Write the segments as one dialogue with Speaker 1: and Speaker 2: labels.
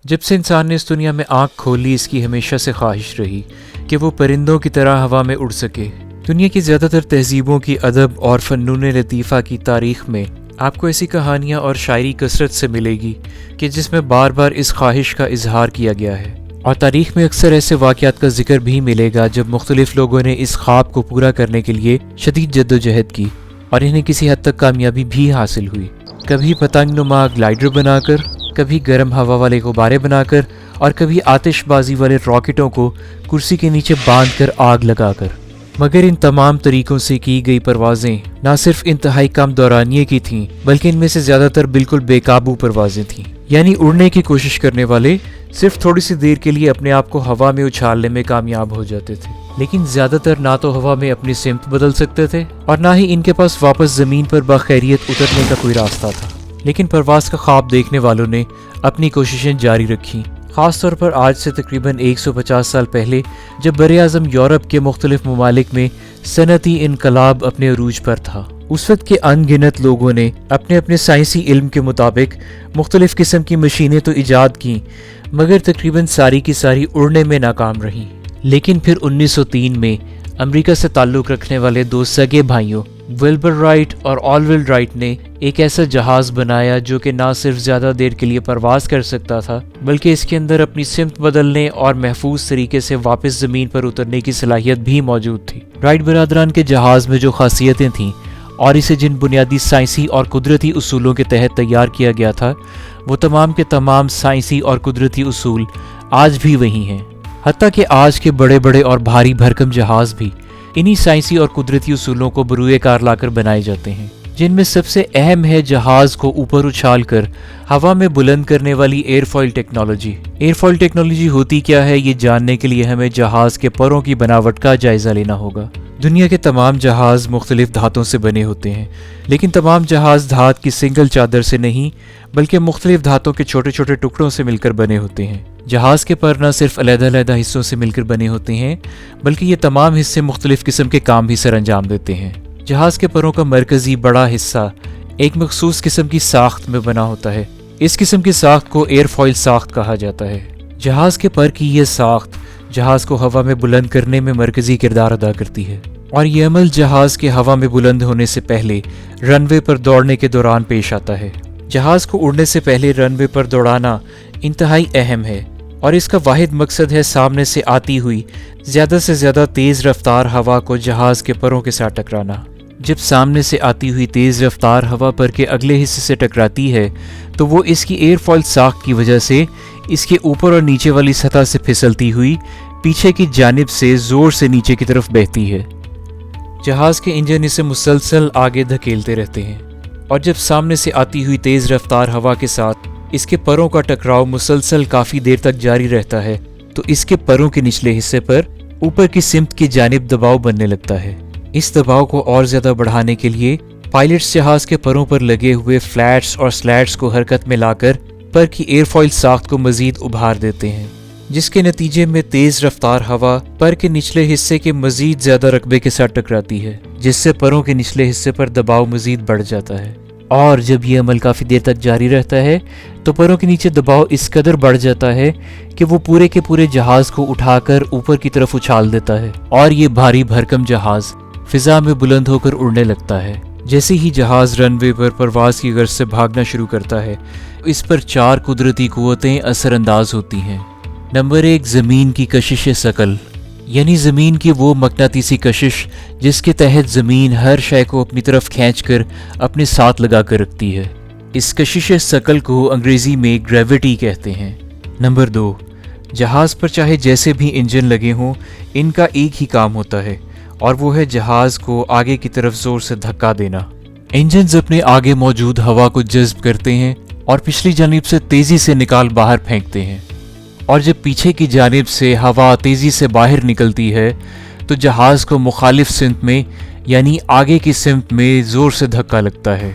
Speaker 1: جب سے انسان نے اس دنیا میں آنکھ کھولی، اس کی ہمیشہ سے خواہش رہی کہ وہ پرندوں کی طرح ہوا میں اڑ سکے۔ دنیا کی زیادہ تر تہذیبوں کی ادب اور فنون لطیفہ کی تاریخ میں آپ کو ایسی کہانیاں اور شاعری کثرت سے ملے گی کہ جس میں بار بار اس خواہش کا اظہار کیا گیا ہے، اور تاریخ میں اکثر ایسے واقعات کا ذکر بھی ملے گا جب مختلف لوگوں نے اس خواب کو پورا کرنے کے لیے شدید جدوجہد کی اور انہیں کسی حد تک کامیابی بھی حاصل ہوئی، کبھی پتنگ نما گلائڈر بنا کر، کبھی گرم ہوا والے غبارے بنا کر، اور کبھی آتش بازی والے راکٹوں کو کرسی کے نیچے باندھ کر آگ لگا کر۔ مگر ان تمام طریقوں سے کی گئی پروازیں نہ صرف انتہائی کم دورانیے کی تھیں، بلکہ ان میں سے زیادہ تر بالکل بے قابو پروازیں تھیں، یعنی اڑنے کی کوشش کرنے والے صرف تھوڑی سی دیر کے لیے اپنے آپ کو ہوا میں اچھالنے میں کامیاب ہو جاتے تھے، لیکن زیادہ تر نہ تو ہوا میں اپنی سمت بدل سکتے تھے اور نہ ہی ان کے پاس واپس زمین پر بخیریت اترنے کا کوئی راستہ تھا۔ لیکن پرواز کا خواب دیکھنے والوں نے اپنی کوششیں جاری رکھیں، خاص طور پر آج سے تقریباً 150 سال پہلے، جب براعظم یورپ کے مختلف ممالک میں صنعتی انقلاب اپنے عروج پر تھا۔ اس وقت کے ان گنت لوگوں نے اپنے اپنے سائنسی علم کے مطابق مختلف قسم کی مشینیں تو ایجاد کیں، مگر تقریباً ساری کی ساری اڑنے میں ناکام رہیں۔ لیکن پھر 1903 میں امریکہ سے تعلق رکھنے والے دو سگے بھائیوں ولبر رائٹ اور آلول رائٹ نے ایک ایسا جہاز بنایا جو کہ نہ صرف زیادہ دیر کے لیے پرواز کر سکتا تھا، بلکہ اس کے اندر اپنی سمت بدلنے اور محفوظ طریقے سے واپس زمین پر اترنے کی صلاحیت بھی موجود تھی۔ رائٹ برادران کے جہاز میں جو خاصیتیں تھیں اور اسے جن بنیادی سائنسی اور قدرتی اصولوں کے تحت تیار کیا گیا تھا، وہ تمام کے تمام سائنسی اور قدرتی اصول آج بھی وہی ہیں، حتیٰ کہ آج کے بڑے بڑے اور بھاری بھرکم جہاز بھی انہی سائنسی اور قدرتی اصولوں کو بروئے کار لا کر بنائے جاتے ہیں، جن میں سب سے اہم ہے جہاز کو اوپر اچھال کر ہوا میں بلند کرنے والی ایئر فوئل ٹیکنالوجی۔ ایئر فوئل ٹیکنالوجی ہوتی کیا ہے، یہ جاننے کے لیے ہمیں جہاز کے پروں کی بناوٹ کا جائزہ لینا ہوگا۔ دنیا کے تمام جہاز مختلف دھاتوں سے بنے ہوتے ہیں، لیکن تمام جہاز دھات کی سنگل چادر سے نہیں، بلکہ مختلف دھاتوں کے چھوٹے چھوٹے ٹکڑوں سے مل کر بنے ہوتے ہیں۔ جہاز کے پر نہ صرف علیحدہ علیحدہ حصوں سے مل کر بنے ہوتے ہیں، بلکہ یہ تمام حصے مختلف قسم کے کام بھی سر انجام دیتے ہیں۔ جہاز کے پروں کا مرکزی بڑا حصہ ایک مخصوص قسم کی ساخت میں بنا ہوتا ہے۔ اس قسم کی ساخت کو ایئر فوئل ساخت کہا جاتا ہے۔ جہاز کے پر کی یہ ساخت جہاز کو ہوا میں بلند کرنے میں مرکزی کردار ادا کرتی ہے، اور یہ عمل جہاز کے ہوا میں بلند ہونے سے پہلے رن وے پر دوڑنے کے دوران پیش آتا ہے۔ جہاز کو اڑنے سے پہلے رن وے پر دوڑانا انتہائی اہم ہے، اور اس کا واحد مقصد ہے سامنے سے آتی ہوئی زیادہ سے زیادہ تیز رفتار ہوا کو جہاز کے پروں کے ساتھ ٹکرانا۔ جب سامنے سے آتی ہوئی تیز رفتار ہوا پر کے اگلے حصے سے ٹکراتی ہے تو وہ اس کی ایئر فوئل ساخت کی وجہ سے اس کے اوپر اور نیچے والی سطح سے پھسلتی ہوئی پیچھے کی جانب سے زور سے نیچے کی طرف بہتی ہے۔ جہاز کے انجن اسے مسلسل آگے دھکیلتے رہتے ہیں، اور جب سامنے سے آتی ہوئی تیز رفتار ہوا کے ساتھ اس کے پروں کا ٹکراؤ مسلسل کافی دیر تک جاری رہتا ہے تو اس کے پروں کے نچلے حصے پر اوپر کی سمت کی جانب دباؤ بننے لگتا ہے۔ اس دباؤ کو اور زیادہ بڑھانے کے لیے پائلٹس جہاز کے پروں پر لگے ہوئے فلیٹس اور سلیٹس کو حرکت میں لا کر پر کی ایئر فوئل ساخت کو مزید ابھار دیتے ہیں، جس کے نتیجے میں تیز رفتار ہوا پر کے نچلے حصے کے مزید زیادہ رقبے کے ساتھ ٹکراتی ہے، جس سے پروں کے نچلے حصے پر دباؤ مزید بڑھ جاتا ہے۔ اور جب یہ عمل کافی دیر تک جاری رہتا ہے تو پروں کے نیچے دباؤ اس قدر بڑھ جاتا ہے کہ وہ پورے کے پورے جہاز کو اٹھا کر اوپر کی طرف اچھال دیتا ہے، اور یہ بھاری بھرکم جہاز فضا میں بلند ہو کر اڑنے لگتا ہے۔ جیسے ہی جہاز رن وے پر پرواز کی غرض سے بھاگنا شروع کرتا ہے، اس پر 4 قدرتی قوتیں اثر انداز ہوتی ہیں۔ نمبر 1، زمین کی کشش ثقل، یعنی زمین کی وہ مقناطیسی کشش جس کے تحت زمین ہر شے کو اپنی طرف کھینچ کر اپنے ساتھ لگا کر رکھتی ہے۔ اس کشش ثقل کو انگریزی میں گریوٹی کہتے ہیں۔ نمبر 2، جہاز پر چاہے جیسے بھی انجن لگے ہوں، ان کا ایک ہی کام ہوتا ہے، اور وہ ہے جہاز کو آگے کی طرف زور سے دھکا دینا۔ انجنز اپنے آگے موجود ہوا کو جذب کرتے ہیں اور پچھلی جانب سے تیزی سے نکال باہر پھینکتے ہیں، اور جب پیچھے کی جانب سے ہوا تیزی سے باہر نکلتی ہے تو جہاز کو مخالف سمت میں یعنی آگے کی سمت میں زور سے دھکا لگتا ہے،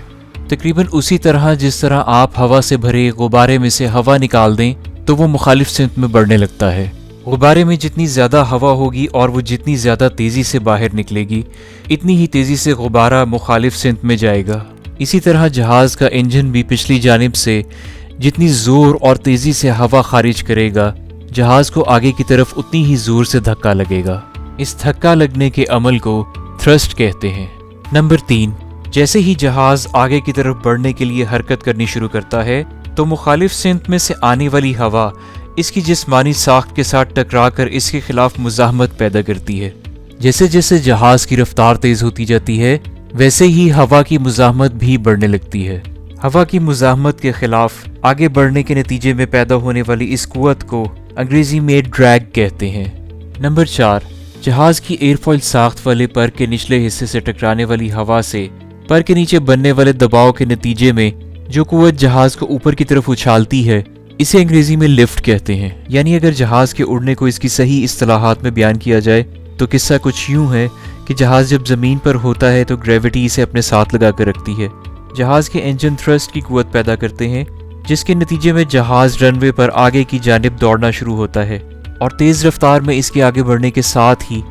Speaker 1: تقریباً اسی طرح جس طرح آپ ہوا سے بھرے غبارے میں سے ہوا نکال دیں تو وہ مخالف سمت میں بڑھنے لگتا ہے۔ غبارے میں جتنی زیادہ ہوا ہوگی اور وہ جتنی زیادہ تیزی سے باہر نکلے گی، اتنی ہی تیزی سے غبارہ مخالف سمت میں جائے گا۔ اسی طرح جہاز کا انجن بھی پچھلی جانب سے جتنی زور اور تیزی سے ہوا خارج کرے گا جہاز کو آگے کی طرف اتنی ہی زور سے دھکا لگے گا۔ اس دھکا لگنے کے عمل کو تھرسٹ کہتے ہیں۔ نمبر 3، جیسے ہی جہاز آگے کی طرف بڑھنے کے لیے حرکت کرنی شروع کرتا ہے تو مخالف سمت میں سے آنے والی ہوا اس کی جسمانی ساخت کے ساتھ ٹکرا کر اس کے خلاف مزاحمت پیدا کرتی ہے۔ جیسے جیسے جہاز کی رفتار تیز ہوتی جاتی ہے ویسے ہی ہوا کی مزاحمت بھی بڑھنے لگتی ہے۔ ہوا کی مزاحمت کے خلاف آگے بڑھنے کے نتیجے میں پیدا ہونے والی اس قوت کو انگریزی میں ڈریگ کہتے ہیں۔ نمبر 4، جہاز کی ایئر فوائل ساخت والے پر کے نچلے حصے سے ٹکرانے والی ہوا سے پر کے نیچے بننے والے دباؤ کے نتیجے میں جو قوت جہاز کو اوپر کی طرف اچھالتی ہے اسے انگریزی میں لفٹ کہتے ہیں۔ یعنی اگر جہاز کے اڑنے کو اس کی صحیح اصطلاحات میں بیان کیا جائے تو قصہ کچھ یوں ہے کہ جہاز جب زمین پر ہوتا ہے تو گریوٹی اسے اپنے ساتھ لگا کر رکھتی ہے۔ جہاز کے انجن تھرسٹ کی قوت پیدا کرتے ہیں جس کے نتیجے میں جہاز رن وے پر آگے کی جانب دوڑنا شروع ہوتا ہے اور تیز رفتار میں اس کے آگے بڑھنے کے ساتھ ہی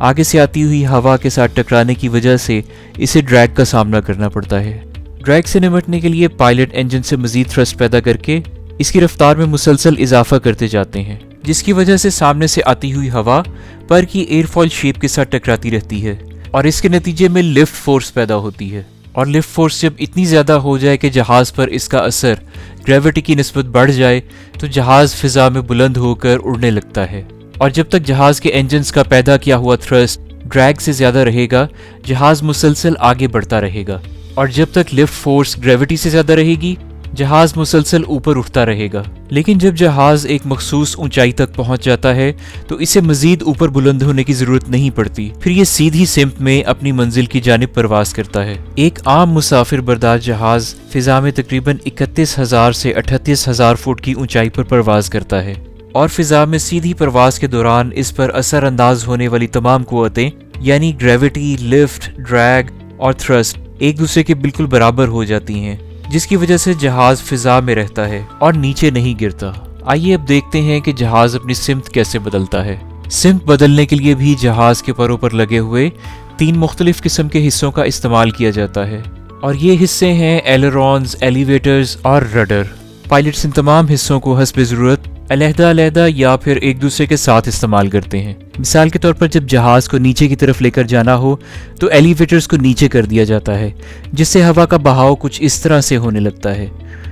Speaker 1: آگے سے آتی ہوئی ہوا کے ساتھ ٹکرانے کی وجہ سے اسے ڈریگ کا سامنا کرنا پڑتا ہے۔ ڈریگ سے نمٹنے کے لیے پائلٹ انجن سے مزید تھرسٹ پیدا کر کے اس کی رفتار میں مسلسل اضافہ کرتے جاتے ہیں جس کی وجہ سے سامنے سے آتی ہوئی ہوا پر کی ایئر فوائل شیپ کے ساتھ ٹکراتی رہتی ہے اور اس کے نتیجے میں لفٹ فورس پیدا ہوتی ہے، اور لفٹ فورس جب اتنی زیادہ ہو جائے کہ جہاز پر اس کا اثر گریوٹی کی نسبت بڑھ جائے تو جہاز فضا میں بلند ہو کر اڑنے لگتا ہے، اور جب تک جہاز کے انجنز کا پیدا کیا ہوا تھرسٹ ڈریگ سے زیادہ رہے گا جہاز مسلسل آگے بڑھتا رہے گا، اور جب تک لفٹ فورس گریوٹی سے زیادہ رہے گی جہاز مسلسل اوپر اٹھتا رہے گا۔ لیکن جب جہاز ایک مخصوص اونچائی تک پہنچ جاتا ہے تو اسے مزید اوپر بلند ہونے کی ضرورت نہیں پڑتی، پھر یہ سیدھی سمت میں اپنی منزل کی جانب پرواز کرتا ہے۔ ایک عام مسافر بردار جہاز فضا میں تقریباً 31,000 سے 38,000 فٹ کی اونچائی پر پرواز کرتا ہے، اور فضا میں سیدھی پرواز کے دوران اس پر اثر انداز ہونے والی تمام قوتیں یعنی گریوٹی، لفٹ، ڈریگ اور تھرسٹ ایک دوسرے کے بالکل برابر ہو جاتی ہیں، جس کی وجہ سے جہاز فضا میں رہتا ہے اور نیچے نہیں گرتا۔ آئیے اب دیکھتے ہیں کہ جہاز اپنی سمت کیسے بدلتا ہے۔ سمت بدلنے کے لیے بھی جہاز کے پروں پر لگے ہوئے 3 مختلف قسم کے حصوں کا استعمال کیا جاتا ہے، اور یہ حصے ہیں ایلرونز، ایلیویٹرز اور رڈر۔ پائلٹس ان تمام حصوں کو حسب ضرورت علیحدہ علیحدہ یا پھر ایک دوسرے کے ساتھ استعمال کرتے ہیں۔ مثال کے طور پر جب جہاز کو نیچے کی طرف لے کر جانا ہو تو ایلیویٹرز کو نیچے کر دیا جاتا ہے جس سے ہوا کا بہاؤ کچھ اس طرح سے ہونے لگتا ہے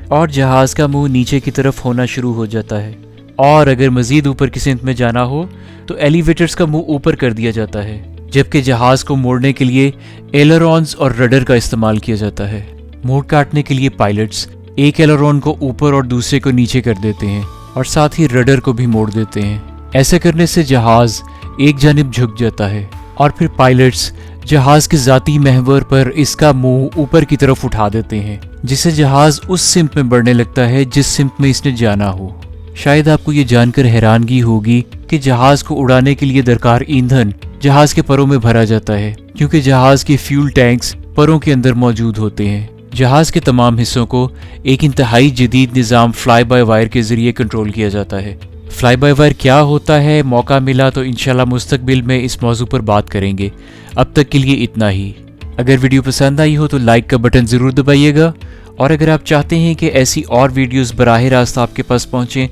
Speaker 1: اور جہاز کا منہ نیچے کی طرف ہونا شروع ہو جاتا ہے، اور اگر مزید اوپر کی سمت میں جانا ہو تو ایلیویٹرز کا منہ اوپر کر دیا جاتا ہے، جبکہ جہاز کو موڑنے کے لیے ایلرونز اور رڈر کا استعمال کیا جاتا ہے۔ موڑ کاٹنے کے لیے پائلٹس ایک ایلرون کو اوپر اور دوسرے کو نیچے کر دیتے ہیں اور ساتھ ہی رڈر کو بھی موڑ دیتے ہیں۔ ایسا کرنے سے جہاز ایک جانب جھک جاتا ہے اور پھر پائلٹس جہاز کے ذاتی محور پر اس کا منہ اوپر کی طرف اٹھا دیتے ہیں جس سے جہاز اس سمت میں بڑھنے لگتا ہے جس سمت میں اس نے جانا ہو۔ شاید آپ کو یہ جان کر حیرانگی ہوگی کہ جہاز کو اڑانے کے لیے درکار ایندھن جہاز کے پروں میں بھرا جاتا ہے کیونکہ جہاز کے فیول ٹینکس پروں کے اندر موجود ہوتے ہیں۔ جہاز کے تمام حصوں کو ایک انتہائی جدید نظام فلائی بائی وائر کے ذریعے کنٹرول کیا جاتا ہے۔ فلائی بائی وائر کیا ہوتا ہے، موقع ملا تو انشاءاللہ مستقبل میں اس موضوع پر بات کریں گے۔ اب تک کے لیے اتنا ہی۔ اگر ویڈیو پسند آئی ہو تو لائک کا بٹن ضرور دبائیے گا، اور اگر آپ چاہتے ہیں کہ ایسی اور ویڈیوز براہ راست آپ کے پاس پہنچیں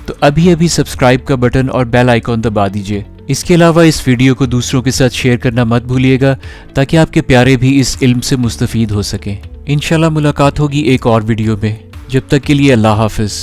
Speaker 1: تو ابھی سبسکرائب کا بٹن اور بیل آئیکن دبا دیجیے۔ اس کے علاوہ اس ویڈیو کو دوسروں کے ساتھ شیئر کرنا مت بھولیے گا تاکہ آپ کے پیارے بھی اس علم سے مستفید ہو سکیں۔ انشاءاللہ ملاقات ہوگی ایک اور ویڈیو میں، جب تک کے لیے اللہ حافظ۔